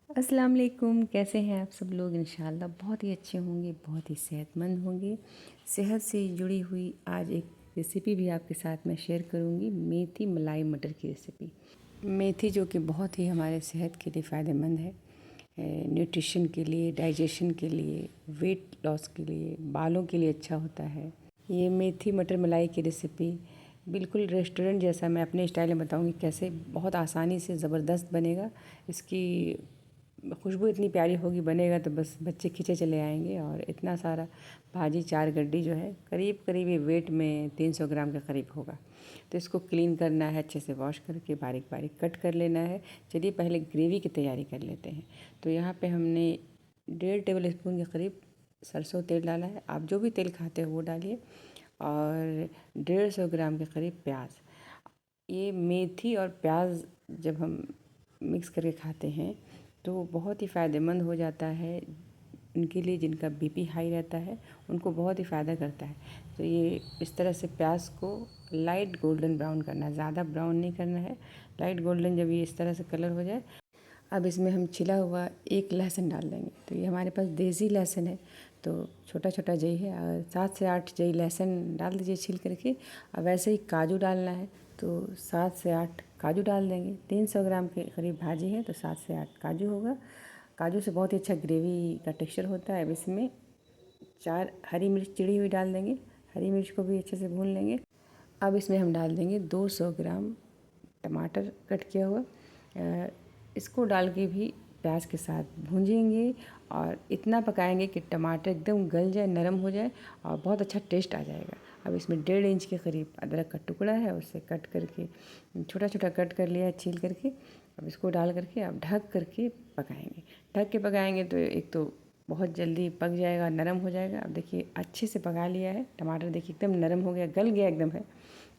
अस्सलाम वालेकुम। कैसे हैं आप सब लोग? इंशाल्लाह बहुत ही अच्छे होंगे, बहुत ही सेहतमंद होंगे। सेहत से जुड़ी हुई आज एक रेसिपी भी आपके साथ मैं शेयर करूंगी, मेथी मलाई मटर की रेसिपी। मेथी जो कि बहुत ही हमारे सेहत के लिए फ़ायदेमंद है, न्यूट्रिशन के लिए, डाइजेशन के लिए, वेट लॉस के लिए, बालों के लिए अच्छा होता है। ये मेथी मटर मलाई की रेसिपी बिल्कुल रेस्टोरेंट जैसा मैं अपने स्टाइल में बताऊंगी कैसे बहुत आसानी से ज़बरदस्त बनेगा। इसकी खुशबू इतनी प्यारी होगी, बनेगा तो बस बच्चे खींचे चले आएंगे। और इतना सारा भाजी 4 गड्डी जो है करीब करीब ये वेट में 300 ग्राम के करीब होगा। तो इसको क्लीन करना है, अच्छे से वॉश करके बारीक बारीक कट कर लेना है। चलिए पहले ग्रेवी की तैयारी कर लेते हैं। तो यहाँ पे हमने 1.5 टेबल स्पून के करीब सरसों तेल डाला है। आप जो भी तेल खाते हो वो डालिए। और 150 ग्राम के करीब प्याज। ये मेथी और प्याज जब हम मिक्स करके खाते हैं तो बहुत ही फ़ायदेमंद हो जाता है। उनके लिए जिनका बीपी हाई रहता है उनको बहुत ही फ़ायदा करता है। तो ये इस तरह से प्याज को लाइट गोल्डन ब्राउन करना है, ज़्यादा ब्राउन नहीं करना है, लाइट गोल्डन। जब ये इस तरह से कलर हो जाए, अब इसमें हम छिला हुआ एक लहसुन डाल देंगे। तो ये हमारे पास देसी लहसुन है, तो छोटा छोटा जई है, और 7 से 8 जई लहसुन डाल दीजिए छील करके। अब वैसे ही काजू डालना है, तो 7 से 8 काजू डाल देंगे। 300 ग्राम के करीब भाजी है तो 7 से 8 काजू होगा। काजू से बहुत ही अच्छा ग्रेवी का टेक्सचर होता है। अब इसमें 4 हरी मिर्च चिड़ी हुई डाल देंगे। हरी मिर्च को भी अच्छे से भून लेंगे। अब इसमें हम डाल देंगे 200 ग्राम टमाटर कट किया हुआ। इसको डाल के भी प्याज के साथ भूंजेंगे और इतना पकाएंगे कि टमाटर एकदम गल जाए, नरम हो जाए और बहुत अच्छा टेस्ट आ जाएगा। अब इसमें 1.5 इंच के करीब अदरक का टुकड़ा है, उसे कट करके छोटा छोटा कट कर लिया है छील करके। अब इसको डाल करके अब ढक करके पकाएंगे। ढक के पकाएंगे तो एक तो बहुत जल्दी पक जाएगा, नरम हो जाएगा। अब देखिए अच्छे से पका लिया है, टमाटर देखिए एकदम नरम हो गया, गल गया एकदम है,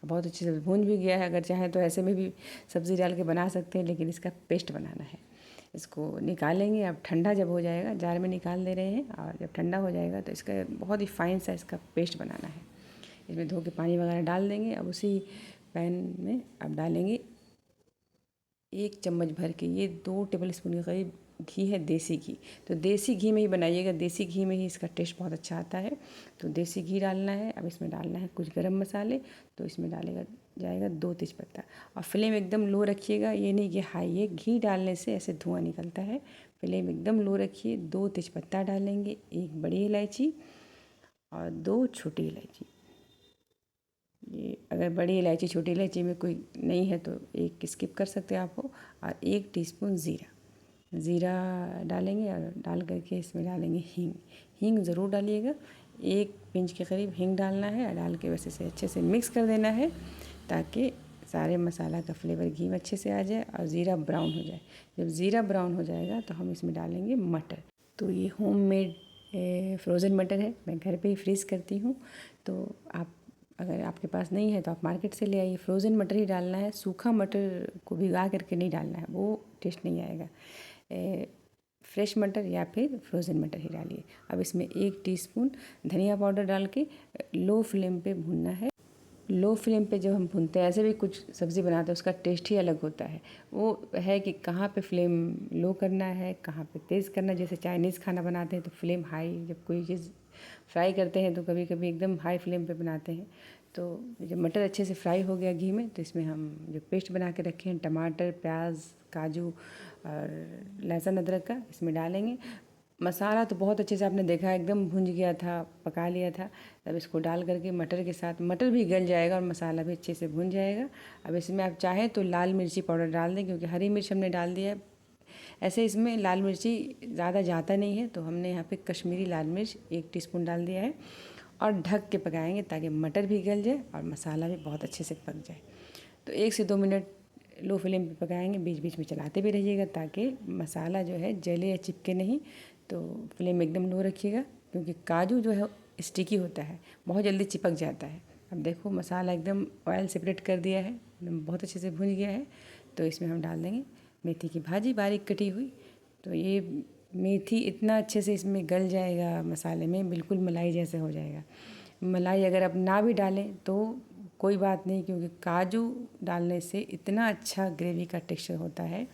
बहुत अच्छे से भून भी गया है। अगर चाहें तो ऐसे में भी सब्ज़ी डाल के बना सकते हैं, लेकिन इसका पेस्ट बनाना है। इसको निकालेंगे। अब ठंडा जब हो जाएगा, जार में निकाल दे रहे हैं, और जब ठंडा हो जाएगा तो इसका बहुत ही फाइन सा इसका पेस्ट बनाना है। इसमें धो के पानी वगैरह डाल देंगे। अब उसी पैन में अब डालेंगे 1 चम्मच भर के, ये 2 टेबल स्पून के करीब घी है, देसी घी। तो देसी घी में ही बनाइएगा, देसी घी में ही इसका टेस्ट बहुत अच्छा आता है। तो देसी घी डालना है। अब इसमें डालना है कुछ गरम मसाले। तो इसमें डालेगा जाएगा 2 तेज़पत्ता। और फ्लेम एकदम लो रखिएगा, ये नहीं कि हाई है। घी डालने से ऐसे धुआं निकलता है। फ्लेम एकदम लो रखिए। 2 तेज़पत्ता डालेंगे, 1 बड़ी इलायची और 2 छोटी इलायची। ये अगर बड़ी इलायची छोटी इलायची में कोई नहीं है तो एक स्किप कर सकते हैं आप हो। और 1 टीस्पून ज़ीरा डालेंगे। और डाल करके इसमें डालेंगे हींग। हींग ज़रूर डालिएगा, 1 पिंच के करीब हींग डालना है। और डाल के वैसे से अच्छे से मिक्स कर देना है, ताकि सारे मसाला का फ्लेवर घी में अच्छे से आ जाए और ज़ीरा ब्राउन हो जाए। जब ज़ीरा ब्राउन हो जाएगा तो हम इसमें डालेंगे मटर। तो ये होममेड फ्रोज़न मटर है, मैं घर पे ही फ्रीज़ करती हूँ। तो आप अगर आपके पास नहीं है तो आप मार्केट से ले आइए। फ्रोज़न मटर ही डालना है, सूखा मटर को भिगा करके नहीं डालना है, वो टेस्ट नहीं आएगा। फ्रेश मटर या फिर फ्रोज़न मटर ही डालिए। अब इसमें 1 टीस्पून धनिया पाउडर डाल के लो फ्लेम पे भूनना है। लो फ्लेम पे जब हम भूनते हैं, ऐसे भी कुछ सब्ज़ी बनाते हैं, उसका टेस्ट ही अलग होता है। वो है कि कहाँ पे फ्लेम लो करना है, कहाँ पे तेज़ करना है। जैसे चाइनीज़ खाना बनाते हैं तो फ्लेम हाई, जब कोई चीज़ फ्राई करते हैं तो कभी कभी एकदम हाई फ्लेम पे बनाते हैं। तो जब मटर अच्छे से फ्राई हो गया घी में, तो इसमें हम जो पेस्ट बना के रखे हैं टमाटर, प्याज, काजू और लहसुन अदरक का, इसमें डालेंगे। मसाला तो बहुत अच्छे से आपने देखा एकदम भुंज गया था, पका लिया था। तब इसको डाल करके मटर के साथ, मटर भी गल जाएगा और मसाला भी अच्छे से भुन जाएगा। अब इसमें आप चाहें तो लाल मिर्ची पाउडर डाल दें, क्योंकि हरी मिर्च हमने डाल दिया है। ऐसे इसमें लाल मिर्ची ज़्यादा जाता नहीं है, तो हमने यहाँ पे कश्मीरी लाल मिर्च 1 टीस्पून डाल दिया है। और ढक के पकाएंगे ताकि मटर भी गल जाए और मसाला भी बहुत अच्छे से पक जाए। तो 1 से 2 मिनट लो फ्लेम पे पकाएंगे, बीच बीच में चलाते भी रहिएगा ताकि मसाला जो है जले या चिपके नहीं। तो फ्लेम एकदम लो रखिएगा, क्योंकि काजू जो है स्टिकी होता है, बहुत जल्दी चिपक जाता है। अब देखो मसाला एकदम ऑयल सेपरेट कर दिया है, बहुत अच्छे से भुन गया है। तो इसमें हम डाल देंगे मेथी की भाजी बारीक कटी हुई। तो ये मेथी इतना अच्छे से इसमें गल जाएगा मसाले में, बिल्कुल मलाई जैसे हो जाएगा। मलाई अगर आप ना भी डालें तो कोई बात नहीं, क्योंकि काजू डालने से इतना अच्छा ग्रेवी का टेक्सचर होता है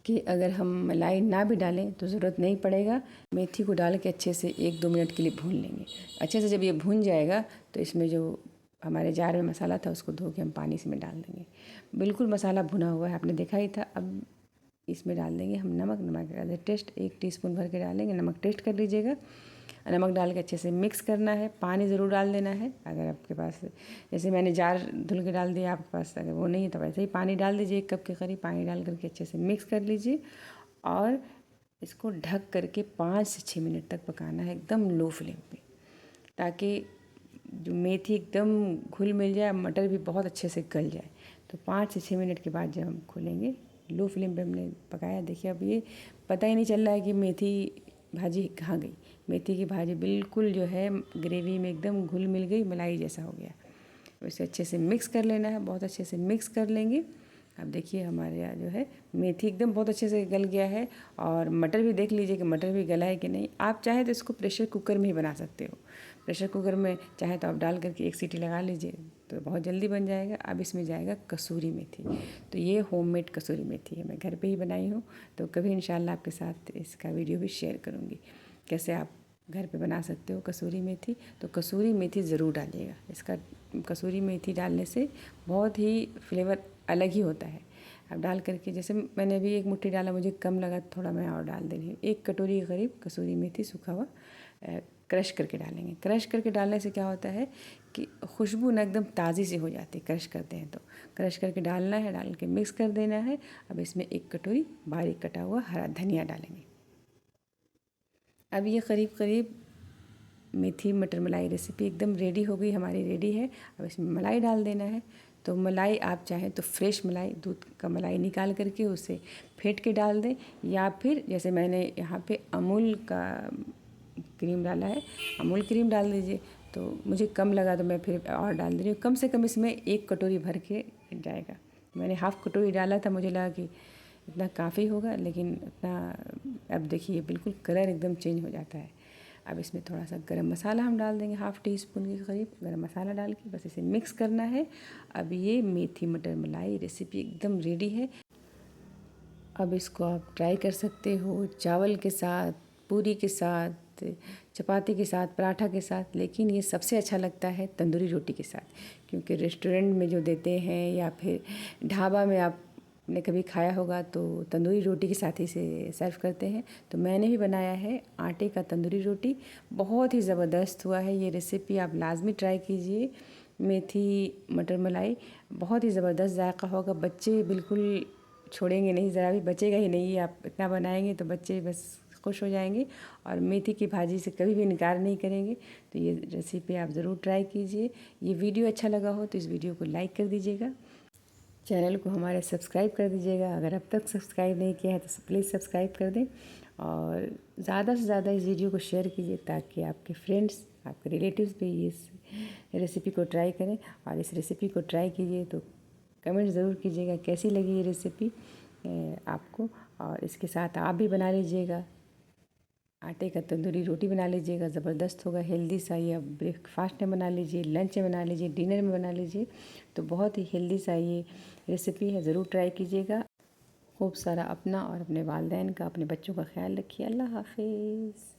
कि अगर हम मलाई ना भी डालें तो ज़रूरत नहीं पड़ेगा। मेथी को डाल के अच्छे से 1-2 मिनट के लिए भून लेंगे। अच्छे से जब ये भून जाएगा तो इसमें जो हमारे जार में मसाला था उसको धो के हम पानी इसमें डाल देंगे। बिल्कुल मसाला भुना हुआ है, आपने देखा ही था। अब इसमें डाल देंगे हम नमक टेस्ट 1 टीस्पून भर के डालेंगे। नमक टेस्ट कर लीजिएगा। नमक डाल के अच्छे से मिक्स करना है। पानी ज़रूर डाल देना है। अगर आपके पास, जैसे मैंने जार धुल के डाल दिया, आपके पास अगर वो नहीं है तो वैसे ही पानी डाल दीजिए। 1 कप के करीब पानी डाल करके अच्छे से मिक्स कर लीजिए और इसको ढक करके 5 से 6 मिनट तक पकाना है एकदम लो फ्लेम पे, ताकि जो मेथी एकदम घुल मिल जाए, मटर भी बहुत अच्छे से गल जाए। तो 5 से 6 मिनट के बाद जब हम खोलेंगे, लो फ्लेम पे हमने पकाया, देखिए अब ये पता ही नहीं चल रहा है कि मेथी भाजी कहाँ गई। मेथी की भाजी बिल्कुल जो है ग्रेवी में एकदम घुल मिल गई, मलाई जैसा हो गया। उसे अच्छे से मिक्स कर लेना है, बहुत अच्छे से मिक्स कर लेंगे। अब देखिए हमारे यहाँ जो है मेथी एकदम बहुत अच्छे से गल गया है और मटर भी देख लीजिए कि मटर भी गला है कि नहीं। आप चाहे तो इसको प्रेशर कुकर में ही बना सकते हो। प्रेशर कुकर में चाहे तो आप डाल करके 1 सीटी लगा लीजिए तो बहुत जल्दी बन जाएगा। अब इसमें जाएगा कसूरी मेथी। तो ये होममेड कसूरी मेथी है, मैं घर पे ही बनाई हूँ। तो कभी इंशाल्लाह आपके साथ इसका वीडियो भी शेयर करूँगी, कैसे आप घर पे बना सकते हो कसूरी मेथी। तो कसूरी मेथी ज़रूर डालिएगा। इसका कसूरी मेथी डालने से बहुत ही फ्लेवर अलग ही होता है। अब डाल करके, जैसे मैंने अभी 1 मुट्ठी डाला, मुझे कम लगा, थोड़ा मैं और डाल दे रही हूँ। 1 कटोरी के करीब कसूरी मेथी सूखा हुआ क्रश करके डालेंगे। क्रश करके डालने से क्या होता है कि खुशबू ना एकदम ताज़ी सी हो जाती है क्रश करते हैं तो। क्रश करके डालना है, डाल के मिक्स कर देना है। अब इसमें 1 कटोरी बारीक कटा हुआ हरा धनिया डालेंगे। अब ये करीब करीब मेथी मटर मलाई रेसिपी एकदम रेडी हो गई, हमारी रेडी है। अब इसमें मलाई डाल देना है। तो मलाई आप चाहें तो फ्रेश मलाई, दूध का मलाई निकाल करके उसे फेंट के डाल दें, या फिर जैसे मैंने यहाँ पे अमूल का क्रीम डाला है, अमूल क्रीम डाल दीजिए। तो मुझे कम लगा तो मैं फिर और डाल दे रही हूँ। कम से कम इसमें 1 कटोरी भर के जाएगा। मैंने हाफ़ कटोरी डाला था, मुझे लगा कि इतना काफ़ी होगा, लेकिन इतना, अब देखिए बिल्कुल कलर एकदम चेंज हो जाता है। अब इसमें थोड़ा सा गरम मसाला हम डाल देंगे, 1/2 टीस्पून के करीब गरम मसाला डाल के बस इसे मिक्स करना है। अब ये मेथी मटर मलाई रेसिपी एकदम रेडी है। अब इसको आप ट्राई कर सकते हो चावल के साथ, पूरी के साथ, चपाती के साथ, पराठा के साथ, लेकिन ये सबसे अच्छा लगता है तंदूरी रोटी के साथ, क्योंकि रेस्टोरेंट में जो देते हैं या फिर ढाबा में आपने कभी खाया होगा तो तंदूरी रोटी के साथ ही इसे सर्व करते हैं। तो मैंने भी बनाया है आटे का तंदूरी रोटी, बहुत ही ज़बरदस्त हुआ है। ये रेसिपी आप लाजमी ट्राई कीजिए। मेथी मटर मलाई बहुत ही ज़बरदस्त जायका होगा, बच्चे बिल्कुल छोड़ेंगे नहीं, ज़रा भी बचेगा ही नहीं। आप इतना बनाएंगे तो बच्चे बस खुश हो जाएंगे और मेथी की भाजी से कभी भी इनकार नहीं करेंगे। तो ये रेसिपी आप ज़रूर ट्राई कीजिए। ये वीडियो अच्छा लगा हो तो इस वीडियो को लाइक कर दीजिएगा, चैनल को हमारे सब्सक्राइब कर दीजिएगा। अगर अब तक सब्सक्राइब नहीं किया है तो प्लीज़ सब्सक्राइब कर दें और ज़्यादा से ज़्यादा इस वीडियो को शेयर कीजिए, ताकि आपके फ्रेंड्स, आपके रिलेटिव्स भी इस रेसिपी को ट्राई करें। और इस रेसिपी को ट्राई कीजिए तो कमेंट ज़रूर कीजिएगा कैसी लगी ये रेसिपी आपको। और इसके साथ आप भी बना लीजिएगा, आटे का तंदूरी रोटी बना लीजिएगा, ज़बरदस्त होगा, हेल्दी सा। ये आप ब्रेकफास्ट में बना लीजिए, लंच में बना लीजिए, डिनर में बना लीजिए। तो बहुत ही हेल्दी सा ये रेसिपी है, ज़रूर ट्राई कीजिएगा। खूब सारा अपना और अपने वालिदैन का, अपने बच्चों का ख्याल रखिए। अल्लाह हाफिज़।